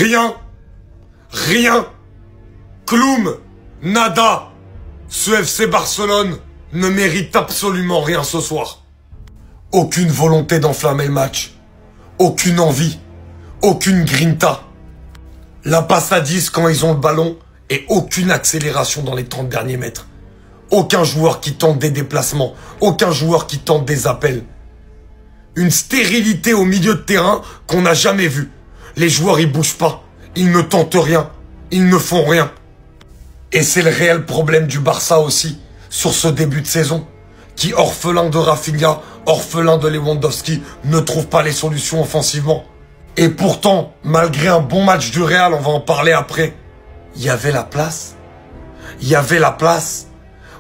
Rien. Rien. Cloum. Nada. Ce FC Barcelone ne mérite absolument rien ce soir. Aucune volonté d'enflammer le match. Aucune envie. Aucune grinta. La passe à 10 quand ils ont le ballon et aucune accélération dans les 30 derniers mètres. Aucun joueur qui tente des déplacements. Aucun joueur qui tente des appels. Une stérilité au milieu de terrain qu'on n'a jamais vue. Les joueurs, ils bougent pas. Ils ne tentent rien. Ils ne font rien. Et c'est le réel problème du Barça aussi, sur ce début de saison, qui, orphelin de Rafinha, orphelin de Lewandowski, ne trouve pas les solutions offensivement. Et pourtant, malgré un bon match du Real, on va en parler après, il y avait la place. Il y avait la place.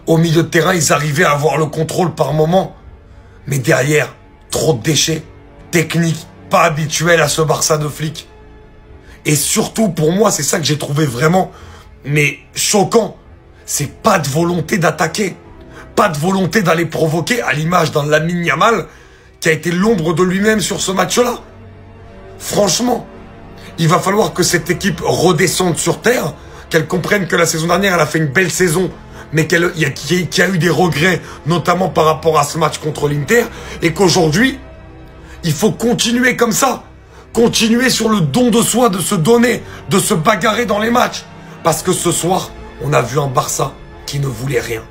Au milieu de terrain, ils arrivaient à avoir le contrôle par moment. Mais derrière, trop de déchets, technique, pas habituel à ce Barça de flics. Et surtout, pour moi, c'est ça que j'ai trouvé vraiment, mais choquant. C'est pas de volonté d'attaquer. Pas de volonté d'aller provoquer, à l'image d'un Lamine Yamal, qui a été l'ombre de lui-même sur ce match-là. Franchement, il va falloir que cette équipe redescende sur terre, qu'elle comprenne que la saison dernière, elle a fait une belle saison, mais qu'il y a eu des regrets, notamment par rapport à ce match contre l'Inter, et qu'aujourd'hui, il faut continuer comme ça. Continuer sur le don de soi, de se donner, de se bagarrer dans les matchs. Parce que ce soir, on a vu un Barça qui ne voulait rien.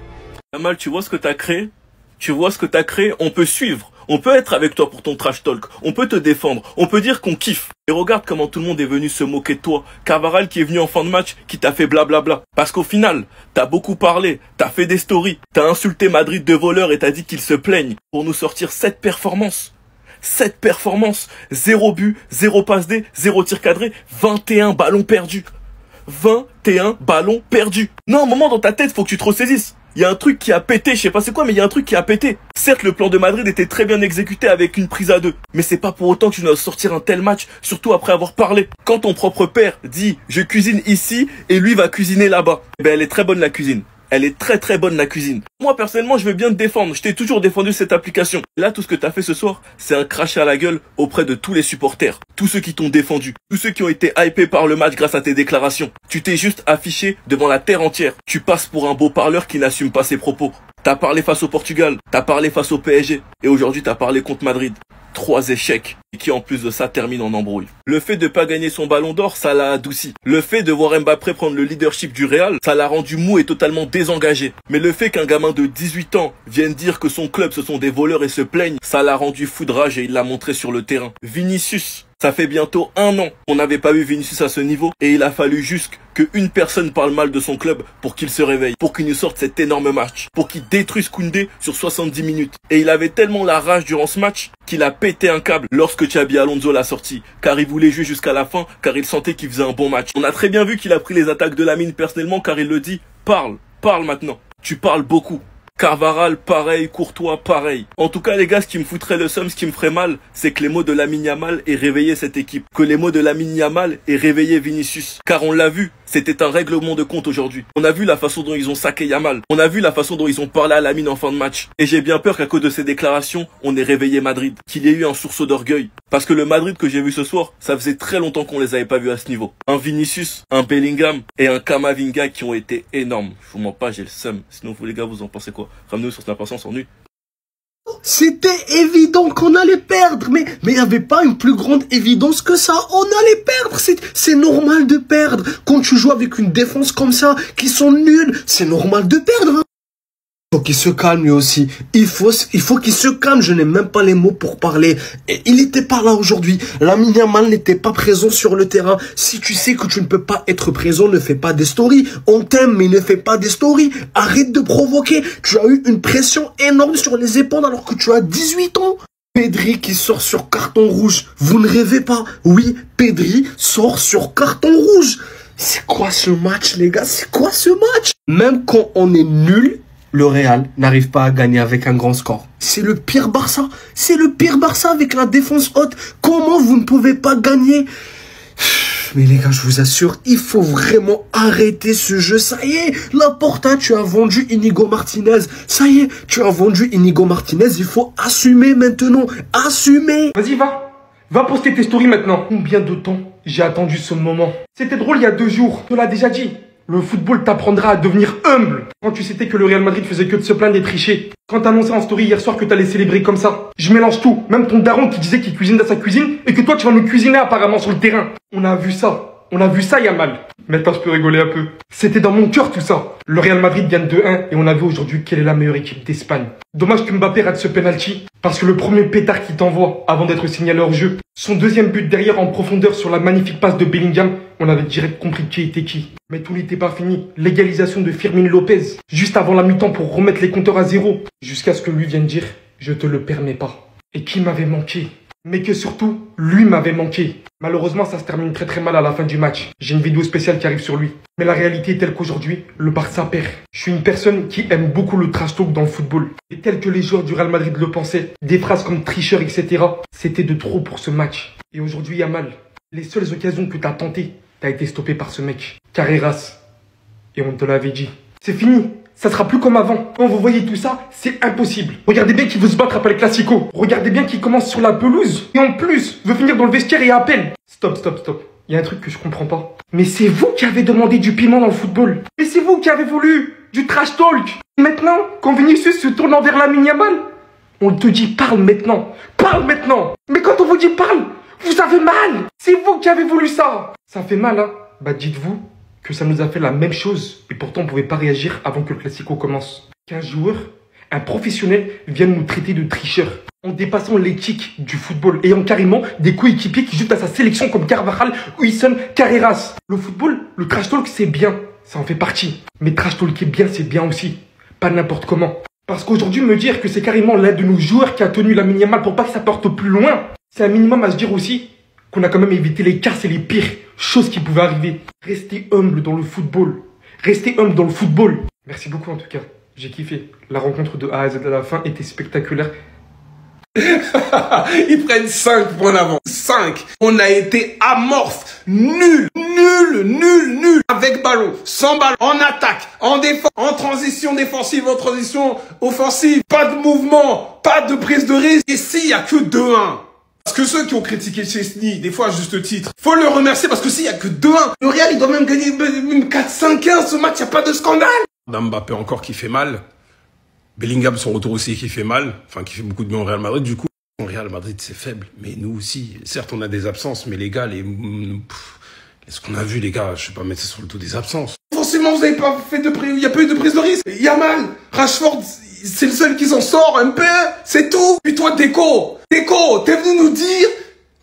Yamal, tu vois ce que t'as créé? Tu vois ce que t'as créé? On peut suivre. On peut être avec toi pour ton trash talk. On peut te défendre. On peut dire qu'on kiffe. Et regarde comment tout le monde est venu se moquer de toi. Carvajal qui est venu en fin de match, qui t'a fait blablabla. Parce qu'au final, t'as beaucoup parlé, t'as fait des stories, t'as insulté Madrid de voleurs et t'as dit qu'ils se plaignent pour nous sortir 7 performances. 7 performances, 0 but, 0 passe D, 0 tir cadré, 21 ballons perdus. 21 ballons perdus. Non, à un moment dans ta tête, faut que tu te ressaisisses. Il y a un truc qui a pété, je sais pas c'est quoi, mais il y a un truc qui a pété. Certes, le plan de Madrid était très bien exécuté avec une prise à 2. Mais c'est pas pour autant que tu dois sortir un tel match, surtout après avoir parlé. Quand ton propre père dit, je cuisine ici, et lui va cuisiner là-bas. Eh ben, elle est très bonne la cuisine. Elle est très très bonne la cuisine. Moi personnellement je veux bien te défendre, je t'ai toujours défendu cette application. Là tout ce que t'as fait ce soir, c'est un crachat à la gueule auprès de tous les supporters. Tous ceux qui t'ont défendu, tous ceux qui ont été hypés par le match grâce à tes déclarations. Tu t'es juste affiché devant la terre entière. Tu passes pour un beau parleur qui n'assume pas ses propos. T'as parlé face au Portugal, t'as parlé face au PSG, et aujourd'hui t'as parlé contre Madrid. 3 échecs, et qui en plus de ça termine en embrouille. Le fait de pas gagner son ballon d'or, ça l'a adouci. Le fait de voir Mbappé prendre le leadership du Real, ça l'a rendu mou et totalement désengagé. Mais le fait qu'un gamin de 18 ans vienne dire que son club ce sont des voleurs et se plaigne, ça l'a rendu fou de rage et il l'a montré sur le terrain. Vinicius, ça fait bientôt 1 an qu'on n'avait pas vu Vinicius à ce niveau et il a fallu juste qu'une personne parle mal de son club pour qu'il se réveille, pour qu'il nous sorte cet énorme match, pour qu'il détruise Koundé sur 70 minutes. Et il avait tellement la rage durant ce match qu'il a pété un câble lorsque Xabi Alonso l'a sorti, car il voulait jouer jusqu'à la fin, car il sentait qu'il faisait un bon match. On a très bien vu qu'il a pris les attaques de Lamine personnellement, car il le dit, parle maintenant, tu parles beaucoup. Carvajal, pareil, Courtois, pareil. En tout cas, les gars, ce qui me foutrait le seum, ce qui me ferait mal, c'est que les mots de Lamine Yamal aient réveillé cette équipe. Que les mots de Lamine Yamal aient réveillé Vinicius. Car on l'a vu, c'était un règlement de compte aujourd'hui. On a vu la façon dont ils ont saqué Yamal. On a vu la façon dont ils ont parlé à Lamine en fin de match. Et j'ai bien peur qu'à cause de ces déclarations, on ait réveillé Madrid. Qu'il y ait eu un sursaut d'orgueil. Parce que le Madrid que j'ai vu ce soir, ça faisait très longtemps qu'on les avait pas vus à ce niveau. Un Vinicius, un Bellingham et un Camavinga qui ont été énormes. Je vous mens pas, j'ai le seum. Sinon vous les gars, vous en pensez quoi? Ramenez-nous sur Snap Instant, s'ennuie. C'était évident qu'on allait perdre, mais il n'y avait pas une plus grande évidence que ça. On allait perdre, c'est normal de perdre. Quand tu joues avec une défense comme ça, qui sont nuls, c'est normal de perdre. Il faut qu'il se calme lui aussi. Il faut qu'il se calme. Je n'ai même pas les mots pour parler. Et il n'était pas là aujourd'hui. Lamine Yamal n'était pas présent sur le terrain. Si tu sais que tu ne peux pas être présent, ne fais pas des stories. On t'aime, mais ne fais pas des stories. Arrête de provoquer. Tu as eu une pression énorme sur les épaules alors que tu as 18 ans. Pedri qui sort sur carton rouge. Vous ne rêvez pas. Oui, Pedri sort sur carton rouge. C'est quoi ce match, les gars? C'est quoi ce match? Même quand on est nul, le Real n'arrive pas à gagner avec un grand score. C'est le pire Barça. C'est le pire Barça avec la défense haute. Comment vous ne pouvez pas gagner? Mais les gars, je vous assure, il faut vraiment arrêter ce jeu. Ça y est, Laporta, tu as vendu Inigo Martinez. Ça y est, tu as vendu Inigo Martinez. Il faut assumer maintenant. Assumer. Vas-y, va. Va poster tes stories maintenant. Combien de temps j'ai attendu ce moment? C'était drôle il y a 2 jours. On l'a déjà dit. Le football t'apprendra à devenir humble. Quand tu sais que le Real Madrid faisait que de se plaindre et tricher. Quand t'as annoncé en story hier soir que t'allais célébrer comme ça. Je mélange tout. Même ton daron qui disait qu'il cuisine dans sa cuisine et que toi tu vas nous cuisiner apparemment sur le terrain. On a vu ça. On a vu ça, Yamal. Maintenant, je peux rigoler un peu. C'était dans mon cœur tout ça. Le Real Madrid gagne 2-1 et on a vu aujourd'hui quelle est la meilleure équipe d'Espagne. Dommage que Mbappé rate ce penalty parce que le premier pétard qu'il t'envoie avant d'être signalé hors jeu, son deuxième but derrière en profondeur sur la magnifique passe de Bellingham, on avait direct compris qui était qui. Mais tout n'était pas fini. L'égalisation de Firmin Lopez juste avant la mi-temps pour remettre les compteurs à 0 jusqu'à ce que lui vienne dire « Je te le permets pas ». Et qui m'avait manqué. Mais que surtout, lui m'avait manqué. Malheureusement, ça se termine très très mal à la fin du match. J'ai une vidéo spéciale qui arrive sur lui. Mais la réalité est telle qu'aujourd'hui, le Barça perd. Je suis une personne qui aime beaucoup le trash talk dans le football. Et tel que les joueurs du Real Madrid le pensaient, des phrases comme tricheur, etc. C'était de trop pour ce match. Et aujourd'hui, Yamal, les seules occasions que t'as tentées, t'as été stoppé par ce mec. Carreras. Et on te l'avait dit. C'est fini. Ça sera plus comme avant. Quand vous voyez tout ça, c'est impossible. Regardez bien qui veut se battre après le Classico. Regardez bien qui commence sur la pelouse. Et en plus, veut finir dans le vestiaire et à peine. Stop, stop, stop. Il y a un truc que je comprends pas. Mais c'est vous qui avez demandé du piment dans le football. Mais c'est vous qui avez voulu du trash talk. Maintenant, quand Vinicius se tourne envers Lamine Yamal, on te dit parle maintenant. Parle maintenant. Mais quand on vous dit parle, vous avez mal. C'est vous qui avez voulu ça. Ça fait mal, hein. Bah dites-vous que ça nous a fait la même chose et pourtant on ne pouvait pas réagir avant que le Classico commence. Qu'un joueur, un professionnel, vienne nous traiter de tricheurs en dépassant l'éthique du football, ayant carrément des coéquipiers qui jouent à sa sélection comme Carvajal, Huijsen, Carreras. Le football, le trash talk c'est bien, ça en fait partie. Mais trash talker bien c'est bien aussi, pas n'importe comment. Parce qu'aujourd'hui me dire que c'est carrément l'un de nos joueurs qui a tenu Lamine Yamal pour pas que ça porte plus loin, c'est un minimum à se dire aussi qu'on a quand même évité les casses et les pires choses qui pouvaient arriver. Restez humble dans le football. Restez humble dans le football. Merci beaucoup en tout cas. J'ai kiffé. La rencontre de A à Z à la fin était spectaculaire. Ils prennent 5 points d'avance. 5. On a été amorphes. Nul. Avec ballon, sans ballon, en attaque, en défense, en transition défensive, en transition offensive. Pas de mouvement, pas de prise de risque. Et s'il y a que 2-1. Parce que ceux qui ont critiqué Chesney, des fois à juste titre, faut le remercier parce que s'il y a que 2-1, le Real il doit même gagner même 4-5-1, ce match, il n'y a pas de scandale. Mbappé encore qui fait mal. Bellingham son retour aussi qui fait mal, enfin qui fait beaucoup de bien au Real Madrid. Du coup, le Real Madrid c'est faible, mais nous aussi. Certes on a des absences, mais les gars, ce qu'on a vu les gars, je vais pas mettre ça sur le dos des absences. Forcément vous avez pas fait il n'y a pas eu de prise de risque. Yamal, Rashford, c'est le seul qui s'en sort un peu, c'est tout. Puis toi Deco, t'es venu nous dire,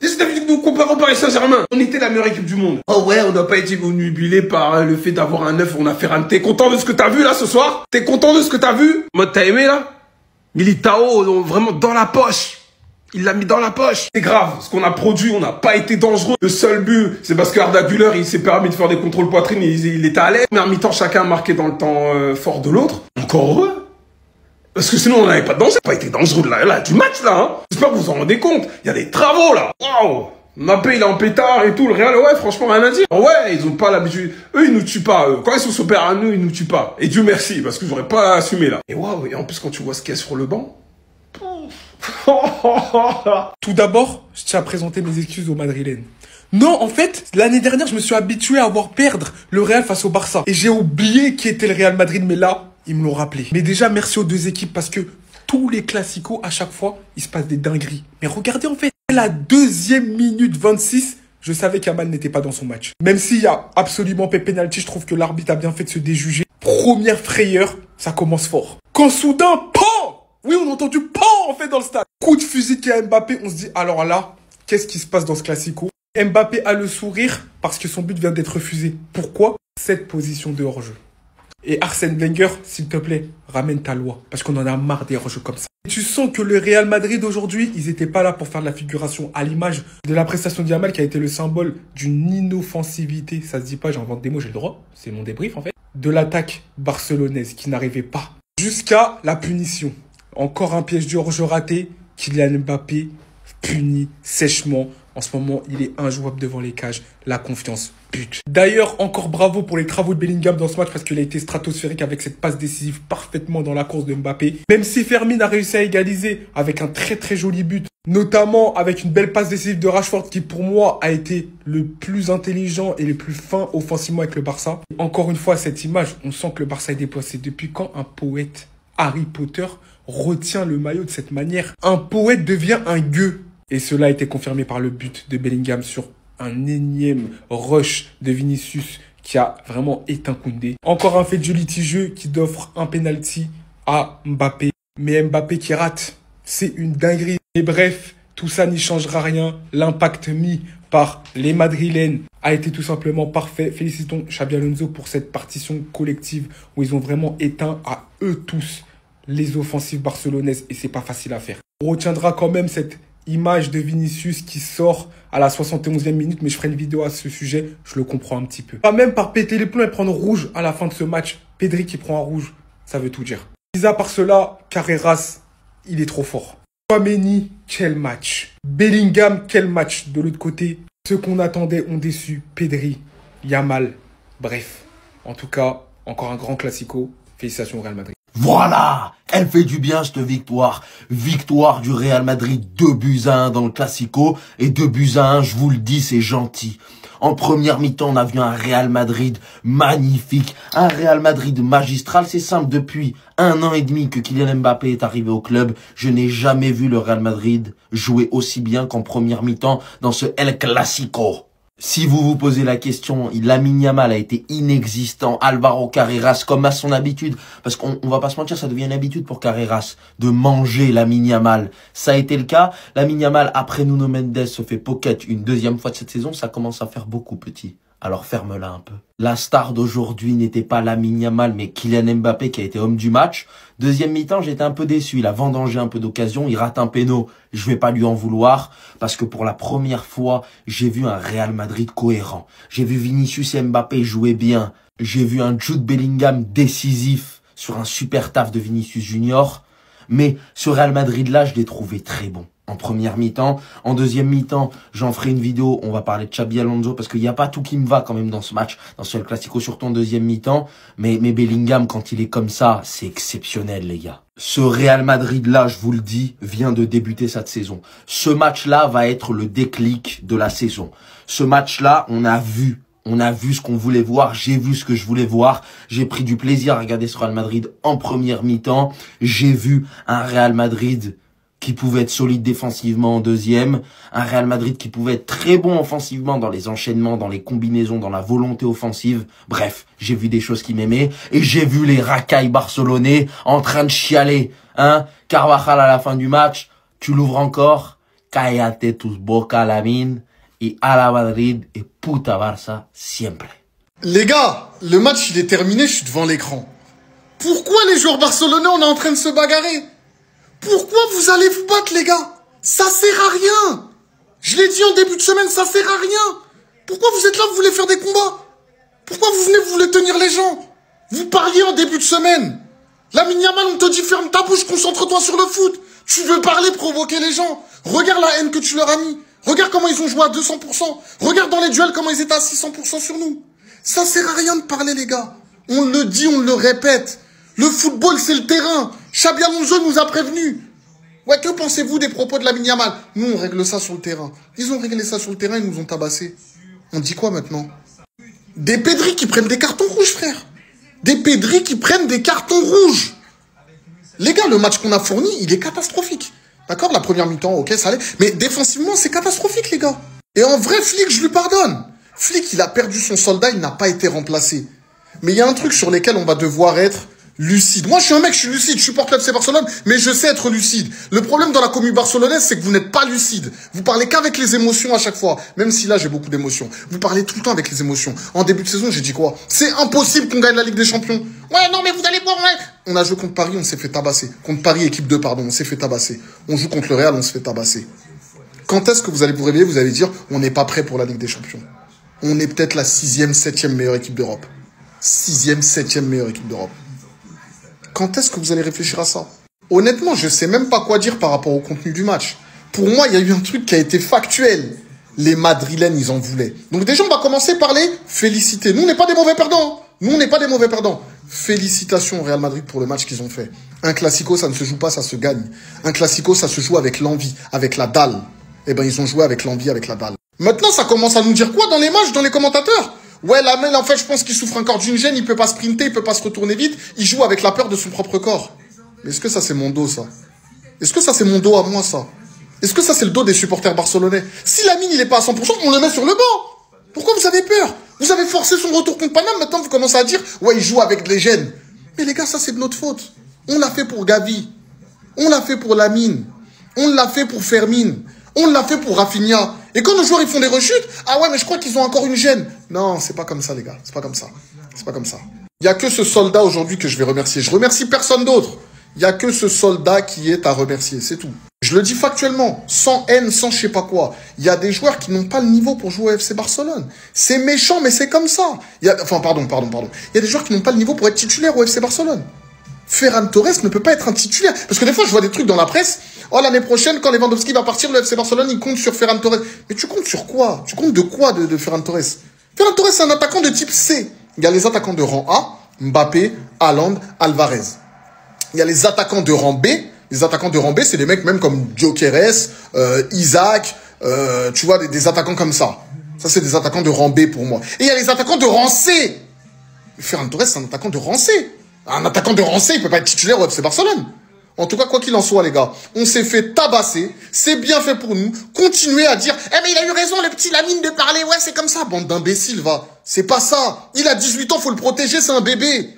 t'es venu nous comparer au Paris Saint-Germain. On était la meilleure équipe du monde. Oh ouais, on n'a pas été obnubilé par le fait d'avoir un 9, on a fait un... T'es content de ce que t'as vu là ce soir? T'es content de ce que t'as vu? Mode t'as aimé là? Militao, vraiment dans la poche. Il l'a mis dans la poche. C'est grave, ce qu'on a produit, on n'a pas été dangereux. Le seul but, c'est parce que Arda Güler, il s'est permis de faire des contrôles poitrine, il était à l'aise. Mais en mi-temps, chacun a marqué dans le temps fort de l'autre. Encore heureux. Parce que sinon, on n'avait pas de danger. On n'a pas été dangereux là, du match là. Hein. J'espère que vous vous en rendez compte. Il y a des travaux là. Waouh. Mbappé, il est en pétard et tout. Le Real, ouais, franchement, rien à dire. Ouais, ils ont pas l'habitude. Eux, ils nous tuent pas. Quand ils sont super à nous, ils nous tuent pas. Et Dieu merci, parce que j'aurais pas assumé là. Et waouh, et en plus, quand tu vois ce qu'il y a sur le banc. Tout d'abord, je tiens à présenter mes excuses aux Madrilènes. Non, en fait, l'année dernière, je me suis habitué à voir perdre le Real face au Barça. Et j'ai oublié qui était le Real Madrid, mais là, ils me l'ont rappelé. Mais déjà, merci aux deux équipes parce que tous les classicos, à chaque fois, il se passe des dingueries. Mais regardez, en fait, la 2e minute 26, je savais qu'Yamal n'était pas dans son match. Même s'il y a absolument pas penalty, je trouve que l'arbitre a bien fait de se déjuger. Première frayeur, ça commence fort. Quand soudain, PAN! Oui, on a entendu PAN en fait dans le stade. Coup de fusil qui a Mbappé, on se dit, alors là, qu'est-ce qui se passe dans ce classico? Mbappé a le sourire parce que son but vient d'être refusé. Pourquoi? Cette position de hors-jeu. Et Arsène Wenger, s'il te plaît, ramène ta loi. Parce qu'on en a marre des hors-jeux comme ça. Et tu sens que le Real Madrid aujourd'hui, ils n'étaient pas là pour faire de la figuration à l'image de la prestation de Yamal qui a été le symbole d'une inoffensivité. Ça se dit pas, j'invente des mots, j'ai le droit. C'est mon débrief en fait. De l'attaque barcelonaise qui n'arrivait pas. Jusqu'à la punition. Encore un piège du hors-jeu raté. Kylian Mbappé puni sèchement En ce moment, il est injouable devant les cages. La confiance bute. D'ailleurs, encore bravo pour les travaux de Bellingham dans ce match parce qu'il a été stratosphérique avec cette passe décisive parfaitement dans la course de Mbappé. Même si Fermin a réussi à égaliser avec un très très joli but, notamment avec une belle passe décisive de Rashford qui pour moi a été le plus intelligent et le plus fin offensivement avec le Barça. Encore une fois, cette image, on sent que le Barça est déplacé. Depuis quand un poète, Harry Potter, retient le maillot de cette manière? Un poète devient un gueux. Et cela a été confirmé par le but de Bellingham sur un énième rush de Vinicius qui a vraiment éteint Koundé. Encore un fait de litigieux qui offre un penalty à Mbappé. Mais Mbappé qui rate, c'est une dinguerie. Et bref, tout ça n'y changera rien. L'impact mis par les Madrilènes a été tout simplement parfait. Félicitons Xabi Alonso pour cette partition collective où ils ont vraiment éteint à eux tous les offensives barcelonaises et c'est pas facile à faire. On retiendra quand même cette image de Vinicius qui sort à la 71e minute, mais je ferai une vidéo à ce sujet, je le comprends un petit peu. Pas même par péter les plombs et prendre rouge à la fin de ce match. Pedri qui prend un rouge, ça veut tout dire. Mis à part cela, Carreras, il est trop fort. Tchouaméni, quel match. Bellingham, quel match. De l'autre côté, ceux qu'on attendait ont déçu. Pedri, Yamal, bref. En tout cas, encore un grand classico. Félicitations au Real Madrid. Voilà, elle fait du bien cette victoire. Victoire du Real Madrid, 2-1 dans le Classico. Et 2-1, je vous le dis, c'est gentil. En première mi-temps, on a vu un Real Madrid magnifique. Un Real Madrid magistral. C'est simple, depuis 1 an et demi que Kylian Mbappé est arrivé au club, je n'ai jamais vu le Real Madrid jouer aussi bien qu'en première mi-temps dans ce El Clasico. Si vous vous posez la question, Lamine Yamal a été inexistant, Alvaro Carreras comme à son habitude, parce qu'on va pas se mentir, ça devient une habitude pour Carreras de manger Lamine Yamal. Ça a été le cas. Lamine Yamal, après Nuno Mendes, se fait pocket une deuxième fois de cette saison, ça commence à faire beaucoup petit. Alors ferme-la un peu. La star d'aujourd'hui n'était pas Lamine Yamal, mais Kylian Mbappé qui a été homme du match. Deuxième mi-temps, j'étais un peu déçu. Il a vendangé un peu d'occasion. Il rate un péno. Je vais pas lui en vouloir parce que pour la première fois, j'ai vu un Real Madrid cohérent. J'ai vu Vinicius et Mbappé jouer bien. J'ai vu un Jude Bellingham décisif sur un super taf de Vinicius Junior. Mais ce Real Madrid-là, je l'ai trouvé très bon. En première mi-temps. En deuxième mi-temps, j'en ferai une vidéo. On va parler de Xabi Alonso parce qu'il n'y a pas tout qui me va quand même dans ce match, dans ce El Clasico, surtout en deuxième mi-temps. Mais Bellingham, quand il est comme ça, c'est exceptionnel, les gars. Ce Real Madrid-là, je vous le dis, vient de débuter cette saison. Ce match-là va être le déclic de la saison. Ce match-là, on a vu ce qu'on voulait voir, j'ai vu ce que je voulais voir, j'ai pris du plaisir à regarder ce Real Madrid en première mi-temps. J'ai vu un Real Madrid qui pouvait être solide défensivement en deuxième, un Real Madrid qui pouvait être très bon offensivement dans les enchaînements, dans les combinaisons, dans la volonté offensive. Bref, j'ai vu des choses qui m'aimaient et j'ai vu les racailles barcelonais en train de chialer. Carvajal à la fin du match, tu l'ouvres encore, cállate tus boca Lamine et à la Madrid et puta Barça siempre. Les gars, le match il est terminé, je suis devant l'écran. Pourquoi les joueurs barcelonais on est en train de se bagarrer? Pourquoi vous allez vous battre, les gars? Ça sert à rien. Je l'ai dit en début de semaine, ça sert à rien. Pourquoi vous êtes là, vous voulez faire des combats? Pourquoi vous venez, vous voulez tenir les gens? Vous parliez en début de semaine. Lamine Yamal, on te dit ferme ta bouche, concentre-toi sur le foot. Tu veux parler, provoquer les gens. Regarde la haine que tu leur as mis. Regarde comment ils ont joué à 200%. Regarde dans les duels comment ils étaient à 600% sur nous. Ça sert à rien de parler, les gars. On le dit, on le répète. Le football, c'est le terrain. Xabi Alonso nous a prévenus. Ouais, que pensez-vous des propos de Lamine Yamal? Nous, on règle ça sur le terrain. Ils ont réglé ça sur le terrain, ils nous ont tabassés. On dit quoi maintenant? Des Pedri qui prennent des cartons rouges, frère. Des Pedri qui prennent des cartons rouges. Les gars, le match qu'on a fourni, il est catastrophique. D'accord? La première mi-temps, ok, ça allait. Mais défensivement, c'est catastrophique, les gars. Et en vrai, Flick, je lui pardonne. Flick, il a perdu son soldat, il n'a pas été remplacé. Mais il y a un truc sur lequel on va devoir être lucide. Moi, je suis un mec, je suis lucide, je supporte l'FC Barcelone, mais je sais être lucide. Le problème dans la commu barcelonaise, c'est que vous n'êtes pas lucide. Vous parlez qu'avec les émotions à chaque fois. Même si là, j'ai beaucoup d'émotions. Vous parlez tout le temps avec les émotions. En début de saison, j'ai dit quoi? C'est impossible qu'on gagne la Ligue des Champions. Ouais, non, mais vous allez voir, ouais. On a joué contre Paris, on s'est fait tabasser. Contre Paris, équipe 2, pardon, on s'est fait tabasser. On joue contre le Real, on se fait tabasser. Quand est-ce que vous allez vous réveiller, vous allez dire, on n'est pas prêt pour la Ligue des Champions? On est peut-être la 6e, 7e meilleure équipe d'Europe. 6e, 7e meilleure équipe d'Europe. Quand est-ce que vous allez réfléchir à ça? Honnêtement, je sais même pas quoi dire par rapport au contenu du match. Pour moi, il y a eu un truc qui a été factuel. Les Madrilènes, ils en voulaient. Donc déjà, on va commencer par les féliciter. Nous, on n'est pas des mauvais perdants. Nous, on n'est pas des mauvais perdants. Félicitations au Real Madrid pour le match qu'ils ont fait. Un classico, ça ne se joue pas, ça se gagne. Un classico, ça se joue avec l'envie, avec la dalle. Eh ben, ils ont joué avec l'envie, avec la dalle. Maintenant, ça commence à nous dire quoi dans les matchs, dans les commentateurs? Ouais, Lamel, en fait, je pense qu'il souffre encore d'une gêne, il peut pas sprinter, il peut pas se retourner vite, il joue avec la peur de son propre corps. Mais est-ce que ça, c'est mon dos, ça? Est-ce que ça, c'est mon dos à moi, ça? Est-ce que ça, c'est le dos des supporters barcelonais? Si Lamine, il est pas à 100%, on le met sur le banc. Pourquoi vous avez peur? Vous avez forcé son retour contre Paname, maintenant vous commencez à dire, ouais, il joue avec les gènes. Mais les gars, ça, c'est de notre faute. On l'a fait pour Gavi. On l'a fait pour Lamine. On l'a fait pour Fermin. On l'a fait pour Rafinha. Et quand nos joueurs ils font des rechutes, ah ouais, mais je crois qu'ils ont encore une gêne. Non, c'est pas comme ça, les gars. C'est pas comme ça. C'est pas comme ça. Il y a que ce soldat aujourd'hui que je vais remercier. Je remercie personne d'autre. Il y a que ce soldat qui est à remercier. C'est tout. Je le dis factuellement, sans haine, sans je sais pas quoi. Il y a des joueurs qui n'ont pas le niveau pour jouer au FC Barcelone. C'est méchant, mais c'est comme ça. Enfin, pardon. Il y a des joueurs qui n'ont pas le niveau pour être titulaire au FC Barcelone. Ferran Torres ne peut pas être un titulaire. Parce que des fois, je vois des trucs dans la presse. Oh, l'année prochaine, quand Lewandowski va partir, le FC Barcelone, il compte sur Ferran Torres. Mais tu comptes sur quoi? Tu comptes de quoi de Ferran Torres? Ferran Torres, c'est un attaquant de type C. Il y a les attaquants de rang A, Mbappé, Haaland, Alvarez. Il y a les attaquants de rang B. Les attaquants de rang B, c'est des mecs même comme Gyökeres, Isaac, tu vois, des attaquants comme ça. Ça, c'est des attaquants de rang B pour moi. Et il y a les attaquants de rang C. Ferran Torres, c'est un attaquant de rang C. Un attaquant de rang C, il peut pas être titulaire au FC Barcelone. En tout cas, quoi qu'il en soit, les gars, on s'est fait tabasser. C'est bien fait pour nous. Continuez à dire, eh mais il a eu raison, le petit Lamine, de parler. Ouais, c'est comme ça. Bande d'imbéciles, va. C'est pas ça. Il a 18 ans, faut le protéger, c'est un bébé.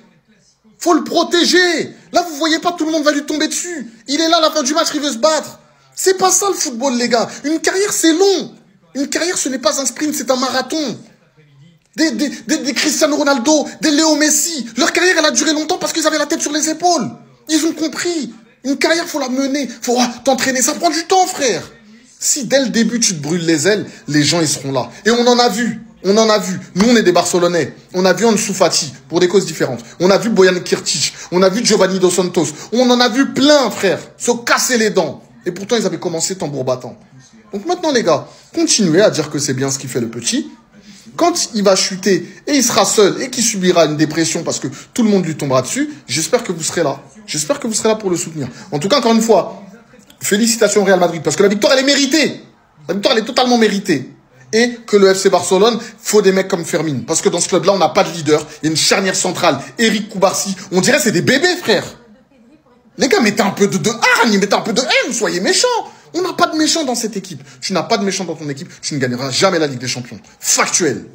Faut le protéger. Là, vous voyez pas, tout le monde va lui tomber dessus. Il est là, à la fin du match, il veut se battre. C'est pas ça, le football, les gars. Une carrière, c'est long. Une carrière, ce n'est pas un sprint, c'est un marathon. Des Cristiano Ronaldo, des Léo Messi. Leur carrière, elle a duré longtemps parce qu'ils avaient la tête sur les épaules. Ils ont compris. Une carrière, faut la mener. Faut t'entraîner. Ça prend du temps, frère. Si dès le début, tu te brûles les ailes, les gens, ils seront là. Et on en a vu. On en a vu. Nous, on est des Barcelonais. On a vu Ansu Fati pour des causes différentes. On a vu Bojan Kirtic. On a vu Giovanni Dos Santos. On en a vu plein, frère, se casser les dents. Et pourtant, ils avaient commencé tambour battant. Donc maintenant, les gars, continuez à dire que c'est bien ce qu'il fait le petit. Quand il va chuter et il sera seul et qu'il subira une dépression parce que tout le monde lui tombera dessus, j'espère que vous serez là. J'espère que vous serez là pour le soutenir. En tout cas, encore une fois, félicitations au Real Madrid parce que la victoire, elle est méritée. La victoire, elle est totalement méritée. Et que le FC Barcelone, faut des mecs comme Fermin. Parce que dans ce club-là, on n'a pas de leader. Il y a une charnière centrale. Eric Koubarsi. On dirait c'est des bébés, frère. Les gars, mettez un peu de hargne, mettez un peu de haine, soyez méchants. On n'a pas de méchants dans cette équipe. Tu n'as pas de méchants dans ton équipe, tu ne gagneras jamais la Ligue des Champions. Factuel.